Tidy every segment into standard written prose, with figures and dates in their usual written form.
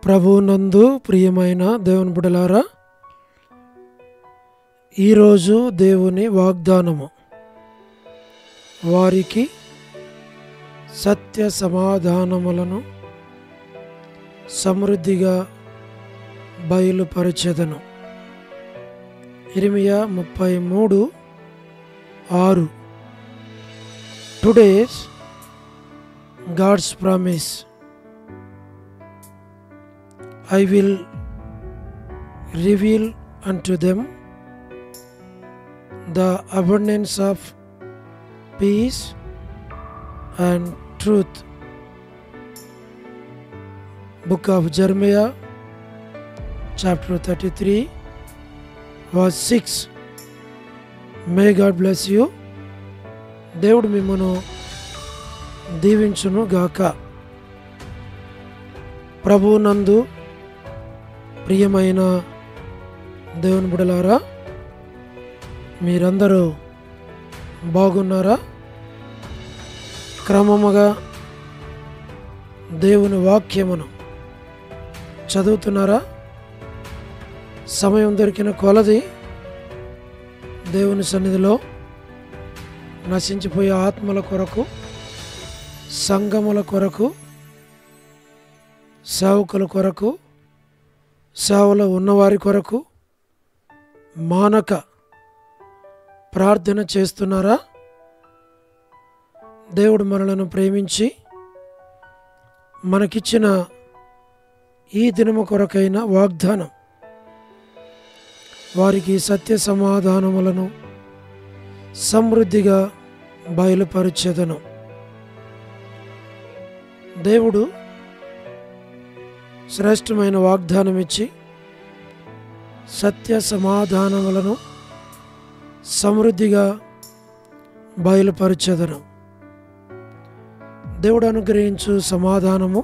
ప్రభువునందు ప్రియమైన దేవుని బిడ్డలారా, ఈరోజు దేవుని వాగ్దానము, వారికి సత్య సమాధానములను సమృద్ధిగా బయలుపరచెదను. ఇర్మియా 33:6. Today's God's promise, I will reveal unto them the abundance of peace and truth. Book of Jeremiah, chapter 33, verse 6. May God bless you. దేవుడు మిమ్మను దీవించును గాక. ప్రభువునందు ప్రియమైన దేవుని బిడ్డలారా, మీరందరూ బాగున్నారా? క్రమముగా దేవుని వాక్యమును చదువుతున్నారా? సమయం దొరికిన కొలది దేవుని సన్నిధిలో నశించిపోయే ఆత్మల కొరకు, సంఘముల కొరకు, సేవకుల కొరకు, సేవలో ఉన్నవారి కొరకు మానక ప్రార్థన చేస్తున్నారా? దేవుడు మనలను ప్రేమించి మనకిచ్చిన ఈ దినము కొరకైన వాగ్దానం, వారికి సత్య సమాధానములను సమృద్ధిగా బయలుపరచెదను. దేవుడు శ్రేష్టమైన వాగ్దానం ఇచ్చి సత్య సమాధానములను సమృద్ధిగా బయలుపరచెదను. దేవుడు అనుగ్రహించు సమాధానము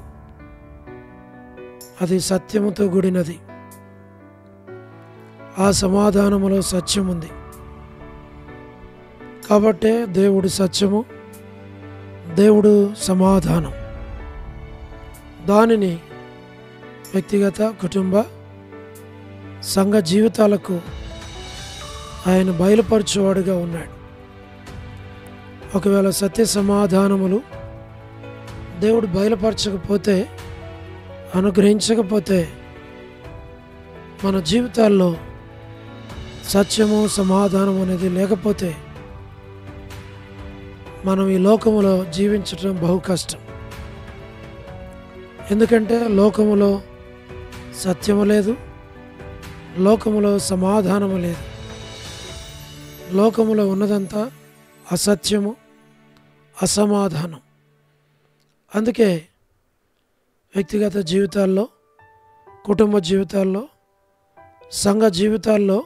అది సత్యముతో కూడినది. ఆ సమాధానములో సత్యం ఉంది. కాబట్టే దేవుడు సత్యము, దేవుడు సమాధానం. దానిని వ్యక్తిగత, కుటుంబ, సంఘ జీవితాలకు ఆయన బయలుపరచువాడుగా ఉన్నాడు. ఒకవేళ సత్య సమాధానములు దేవుడు బయలుపరచకపోతే, అనుగ్రహించకపోతే, మన జీవితాల్లో సత్యము, సమాధానం అనేది లేకపోతే మనం ఈ లోకములో జీవించటం బహు కష్టం. ఎందుకంటే లోకములో సత్యము లేదు, లోకములో సమాధానము లేదు. లోకములో ఉన్నదంతా అసత్యము, అసమాధానం. అందుకే వ్యక్తిగత జీవితాల్లో, కుటుంబ జీవితాల్లో, సంఘ జీవితాల్లో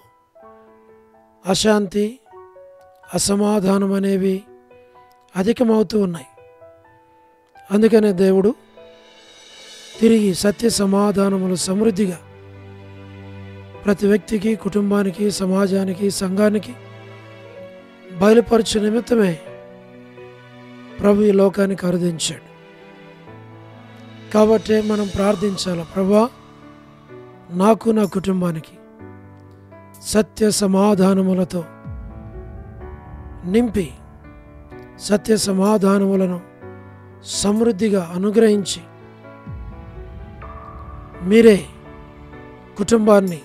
అశాంతి, అసమాధానం అనేవి అధికమవుతూ ఉన్నాయి. అందుకనే దేవుడు తిరిగి సత్య సమాధానములు సమృద్ధిగా ప్రతి వ్యక్తికి, కుటుంబానికి, సమాజానికి, సంఘానికి బయలుపరచు నిమిత్తమే ప్రభు ఈ లోకానికి అరుదించాడు. కాబట్టే మనం ప్రార్థించాలి, ప్రభువా నాకు, నా కుటుంబానికి సత్య సమాధానములతో నింపి, సత్య సమాధానములను సమృద్ధిగా అనుగ్రహించి, మీరే కుటుంబాన్ని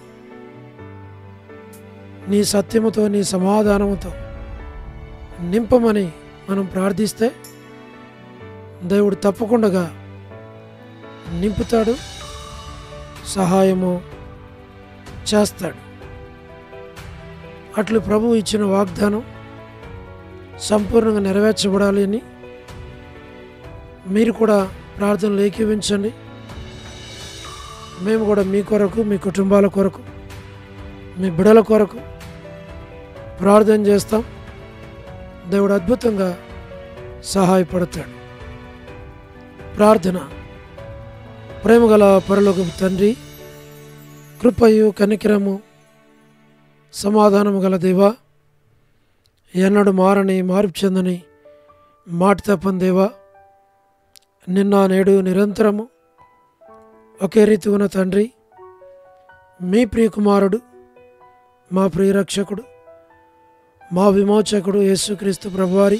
నీ సత్యముతో, నీ సమాధానముతో నింపమని మనం ప్రార్థిస్తే దేవుడు తప్పకుండా నింపుతాడు, సహాయము చేస్తాడు. అట్లు ప్రభువు ఇచ్చిన వాగ్దానం సంపూర్ణంగా నెరవేర్చబడాలి అని మీరు కూడా ప్రార్థనలు ఏకీవించండి. మేము కూడా మీ కొరకు, మీ కుటుంబాల కొరకు, మీ బిడ్డల కొరకు ప్రార్థన చేస్తాం. దేవుడు అద్భుతంగా సహాయపడతాడు. ప్రార్థన. ప్రేమగల పరలోకపు తండ్రి, కృపయు కనికరము సమాధానము గల దేవా, ఎన్నడు మారని, మార్పు చెందని, మాట తప్పని దేవా, నిన్న నేడు నిరంతరము ఒకే రీతి ఉన్న తండ్రి, మీ ప్రియకుమారుడు, మా ప్రియరక్షకుడు, మా విమోచకుడు యేసుక్రీస్తు ప్రభువారి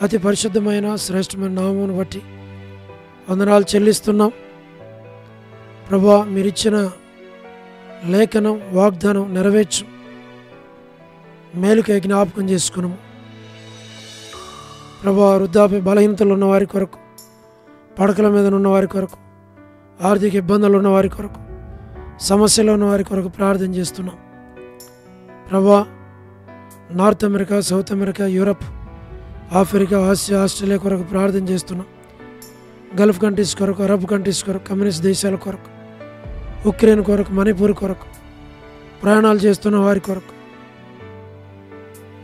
అతి పరిశుద్ధమైన శ్రేష్టమైన నామమును బట్టి వందనాలు చెల్లిస్తున్నాం. ప్రభువా, మీరిచ్చిన లేఖనం వాగ్దానం నెరవేర్చు మేలుకై జ్ఞాపకం చేసుకున్నాము. ప్రభువా, వృద్ధాప్య బలహీనతలు ఉన్న వారి కొరకు, పడకల మీద ఉన్న వారి కొరకు, ఆర్థిక ఇబ్బందులు ఉన్న వారి కొరకు, సమస్యలు ఉన్న వారి కొరకు ప్రార్థన చేస్తున్నాం. ప్రభువా, north America, south America, Europe, Africa, Asia, Australia కొరకు ప్రార్థన చేస్తున్నాం. గల్ఫ్ కంట్రీస్ కొరకు, అరబ్ కంట్రీస్ కొరకు, కమ్యూనిస్ట్ దేశాల కొరకు, ఉక్రెయిన్ కొరకు, మణిపూర్ కొరకు, ప్రయాణాలు చేస్తున్న వారి కొరకు,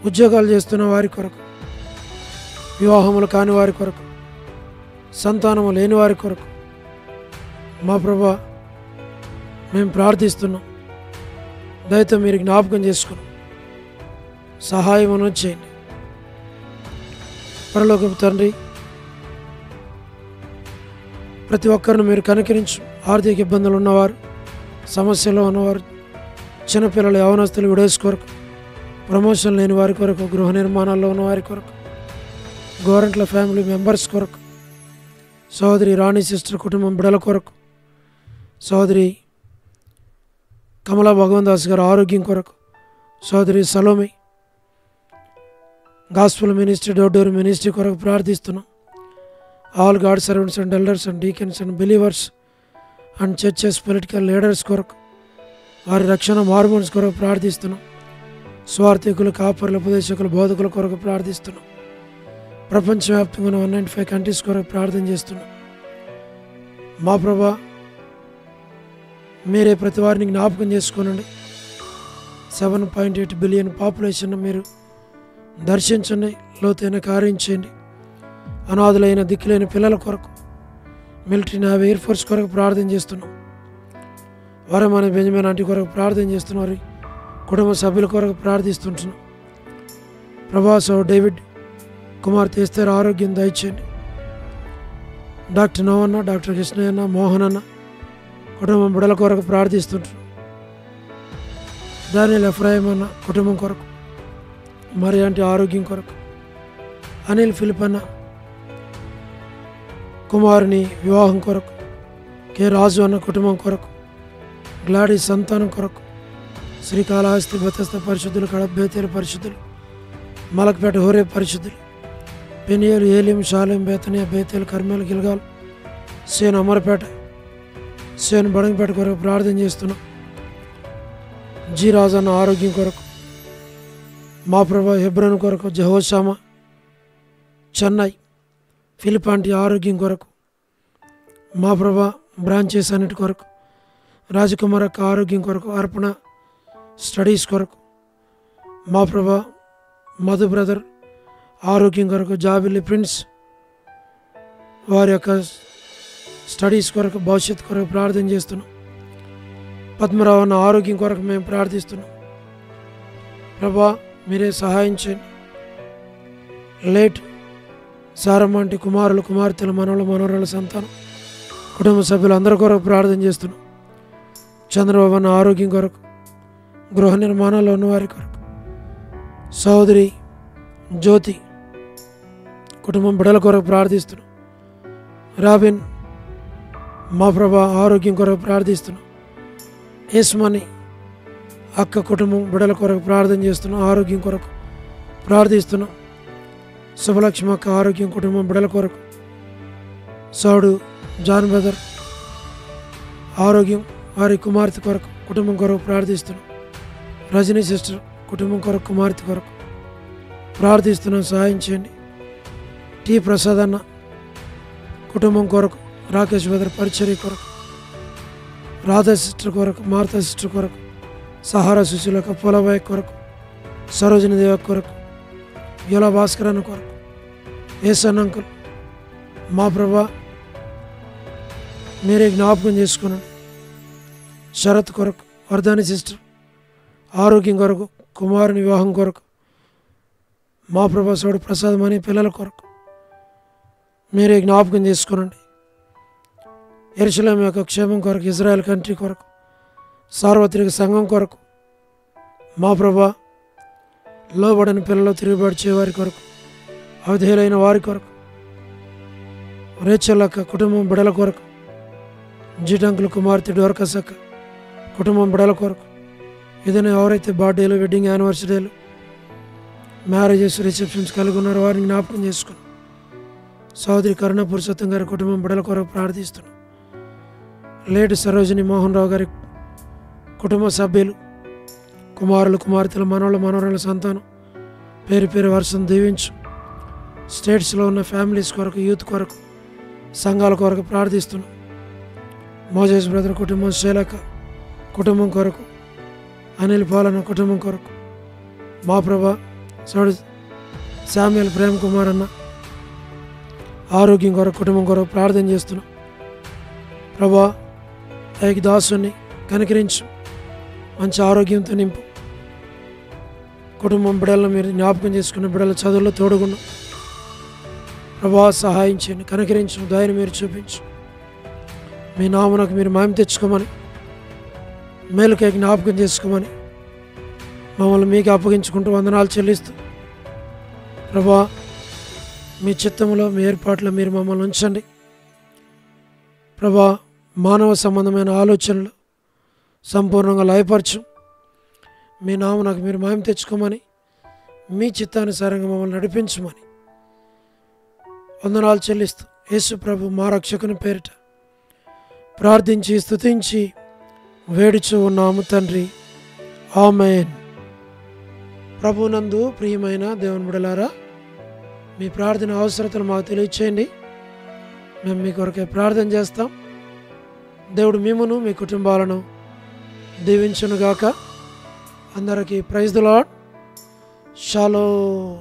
ఉద్యోగాలు చేస్తున్న వారి కొరకు, వివాహములు కాని వారి కొరకు, సంతానము లేని వారి కొరకు మా ప్రభువా మేము ప్రార్థిస్తున్నాం. దయతో మీరు జ్ఞాపకం చేసుకున్నాం, సహాయమును చేయండి. పరలోకపు తండ్రి, ప్రతి ఒక్కరిని మీరు కనికరించు. ఆర్థిక ఇబ్బందులు ఉన్నవారు, సమస్యలో ఉన్నవారు, చిన్నపిల్లలు, యవనస్తులు, విడోస్ కొరకు, ప్రమోషన్ లేని వారి కొరకు, గృహ నిర్మాణాల్లో ఉన్న వారి కొరకు, గవర్నమెంట్ల ఫ్యామిలీ మెంబర్స్ కొరకు, సోదరి రాణి సిస్టర్ కుటుంబం బిడల కొరకు, సోదరి కమలా భగవాన్ దాస్ గారి ఆరోగ్యం కొరకు, సోదరి Salomi gospel ministry, door ministry కొరకు ప్రార్థిస్తున్నాం. All God servants and elders and deacons and believers and churches, political leaders కొరకు, వారి రక్షణ మార్మోన్స్ కొరకు ప్రార్థిస్తున్నాం. స్వార్థికులు, కాపరులు, ఉపదేశకులు, బోధకుల కొరకు ప్రార్థిస్తున్నాం. ప్రపంచవ్యాప్తంగా ఉన్న 195 కంట్రీస్ కొరకు ప్రార్థన చేస్తున్నాం. మా ప్రభా, మీరే ప్రతి వారిని జ్ఞాపకం చేసుకోనండి. 7.8 బిలియన్ పాపులేషన్ మీరు దర్శించండి, లోతైన కార్యం చేయండి. అనాథులైన, దిక్కులేని పిల్లల కొరకు, మిలిటరీ, నేవీ, ఎయిర్ ఫోర్స్ కొరకు ప్రార్థన చేస్తున్నాం. వరమని బెంజమిన్ ఆంటీ కొరకు ప్రార్థన చేస్తున్నాం. వారి కుటుంబ సభ్యుల కొరకు ప్రార్థిస్తుంటున్నాం. ప్రభాసో డేవిడ్ కుమార్తె ఎస్తేర్ ఆరోగ్యం దయచేయండి. డాక్టర్ నోవన్న, డాక్టర్ కృష్ణయ్యన్న, మోహన్ అన్న కుటుంబం బిడల కొరకు ప్రార్థిస్తుంటున్నాం. దానియల్ ఎఫ్రాయిం అన్న కుటుంబం కొరకు, మరి ఆంటీ ఆరోగ్యం కొరకు, అనిల్ ఫిలిప్ అన్న కుమారుని వివాహం కొరకు, కె రాజు అన్న కుటుంబం కొరకు, గ్లాడీ సంతానం కొరకు, శ్రీకాళహస్తి బెతస్త పరిశుద్ధులు, కడప బేతేలు పరిశుద్ధులు, మలక్పేట హోరే పరిశుద్ధులు, పెనియేలు, ఏలిం, షాలేం, బేతనియా, బేతేలు, కర్మేలు, గిల్గాల్, సేను అమరపేట, సేను బడంగపేట కొరకు ప్రార్థన చేస్తున్నాం. జీ రాజు అన్న ఆరోగ్యం కొరకు, మా ప్రభా హెబ్రోన్ కొరకు, జెహోషామా, చెన్నై, ఫిలిప్ ఆంటీ ఆరోగ్యం కొరకు, మా ప్రభా బ్రాంచెస్ అన్నిటి కొరకు, రాజకుమార్ అక్క ఆరోగ్యం కొరకు, అర్పణ స్టడీస్ కొరకు, మా ప్రభా మధు బ్రదర్ ఆరోగ్యం కొరకు, జాబిల్లి ప్రిన్స్ వారి యొక్క స్టడీస్ కొరకు, భవిష్యత్తు కొరకు ప్రార్థన చేస్తున్నాం. పద్మరావు అన్న ఆరోగ్యం కొరకు మేము ప్రార్థిస్తున్నాం. ప్రభా మీరే సహాయం చేయండి. లేట్ సారమ్మంటి కుమారులు, కుమార్తెలు, మనవలు, మనవరాల సంతానం, కుటుంబ సభ్యులు అందరి కొరకు ప్రార్థన చేస్తున్నాం. చంద్రబాబు అన్న ఆరోగ్యం కొరకు, గృహ నిర్మాణాల్లో ఉన్నవారి కొరకు, సోదరి జ్యోతి కుటుంబం బిడల కొరకు ప్రార్థిస్తున్నాం. రాబిన్ మా ప్రభా ఆరోగ్యం కొరకు ప్రార్థిస్తున్నాం. యస్మని అక్క కుటుంబం బిడల కొరకు ప్రార్థన చేస్తున్నాం. ఆరోగ్యం కొరకు ప్రార్థిస్తున్నాం. శుభలక్ష్మి అక్క ఆరోగ్యం, కుటుంబం బిడల కొరకు, సౌడు జాన్ బ్రదర్ ఆరోగ్యం, వారి కుమార్తె కొరకు, కుటుంబం కొరకు ప్రార్థిస్తున్నాం. రజనీ సిస్టర్ కుటుంబం కొరకు, కుమార్తె కొరకు ప్రార్థిస్తున్నాం. సహాయం చేయండి. టి ప్రసాద్ అన్న కుటుంబం కొరకు, రాకేష్ బ్రదర్ పరిచర్య కొరకు, రాధా సిస్టర్ కొరకు, మార్తా సిస్టర్ కొరకు, సహారా సుశీలక, పొలబాయ్ కొరకు, సరోజిని దేవ కొరకు, యోలా భాస్కర్ అన్న కొరకు, ఏసన్ అంకుల్ మా ప్రభా మీరే జ్ఞాపకం చేసుకున్నాను. శరత్ కొరకు, వర్ధాని సిస్టర్ ఆరోగ్యం కొరకు, కుమారుని వివాహం కొరకు, మా ప్రభా సోడు ప్రసాదం అనే పిల్లల కొరకు మీరే జ్ఞాపకం చేసుకునండి. యెరూషలేము యొక్క క్షేమం కొరకు, ఇజ్రాయెల్ కంట్రీ కొరకు, సార్వత్రిక సంఘం కొరకు, మా ప్రభా లోబడని పిల్లలు తిరుగుబాటు వారి కొరకు, అవిధేయులైన వారి కొరకు, రేచల్ అక్క కుటుంబం బిడల కొరకు, జీటంకుల కుమార్తె డోర్కస్ అక్క కుటుంబం బిడల కొరకు, ఏదైనా ఎవరైతే బర్త్డేలు, వెడ్డింగ్ యానివర్సరీలు, మ్యారేజెస్, రిసెప్షన్స్ కలిగి ఉన్నారో వారిని జ్ఞాపకం చేసుకుని సోదరి కరుణ పురుషోత్తం గారి కుటుంబం బిడల కొరకు ప్రార్థిస్తున్నాం. లేటి సరోజిని మోహన్ రావు గారి కుటుంబ సభ్యులు, కుమారులు, కుమార్తెలు, మనవళ్ళ, మనవరాళ్ళ సంతానం పేరు పేరు వరుసను దీవించు. స్టేట్స్లో ఉన్న ఫ్యామిలీస్ కొరకు, యూత్ కొరకు, సంఘాల కొరకు ప్రార్థిస్తున్నాం. మోజేస్ బ్రదర్ కుటుంబం, శైలక కుటుంబం కొరకు, అనిల్ పాలన కుటుంబం కొరకు, మా ప్రభా సోడు శామ్యుల్ ప్రేమ్ కుమార్ అన్న ఆరోగ్యం కొరకు, కుటుంబం కొరకు ప్రార్థన చేస్తున్నాం. ప్రభా దాసుని కనికరించు, మంచి ఆరోగ్యంతో నింపు. కుటుంబం బిడ్డలను మీరు జ్ఞాపకం చేసుకున్న బిడ్డల చదువుల్లో తోడుగుండు. ప్రభా సహాయం చేయండి, కనికరించు, దయను మీరు చూపించు. మీ నామనకు మీరు మహిమ తెచ్చుకోమని, మేలుకై జ్ఞాపకం చేసుకోమని మమ్మల్ని మీకు అప్పగించుకుంటూ వందనాలు చెల్లిస్తూ, ప్రభా మీ చిత్తములో, మీ ఏర్పాట్లో మీరు మమ్మల్ని ఉంచండి. ప్రభా మానవ సంబంధమైన ఆలోచనలు సంపూర్ణంగా లయపరచు. మీ నామనకు మీరు మహిమ తెచ్చుకోమని, మీ చిత్తానుసారంగా మమ్మల్ని నడిపించమని వందనాలు చెల్లిస్తూ, యేసు ప్రభు మా రక్షకుని పేరిట ప్రార్థించి స్తుతించి వేడుచు ఉన్నాము తండ్రి, ఆమేన్. ప్రభునందు ప్రియమైన దేవుని బిడ్డలారా, మీ ప్రార్థన అవసరతలు మాకు తెలియచేయండి. మేము మీ కొరకే ప్రార్థన చేస్తాం. దేవుడు మిమ్మును, మీ కుటుంబాలను దీవించునుగాక. అందరికీ ప్రైజ్ ది లార్డ్. షాలోమ్.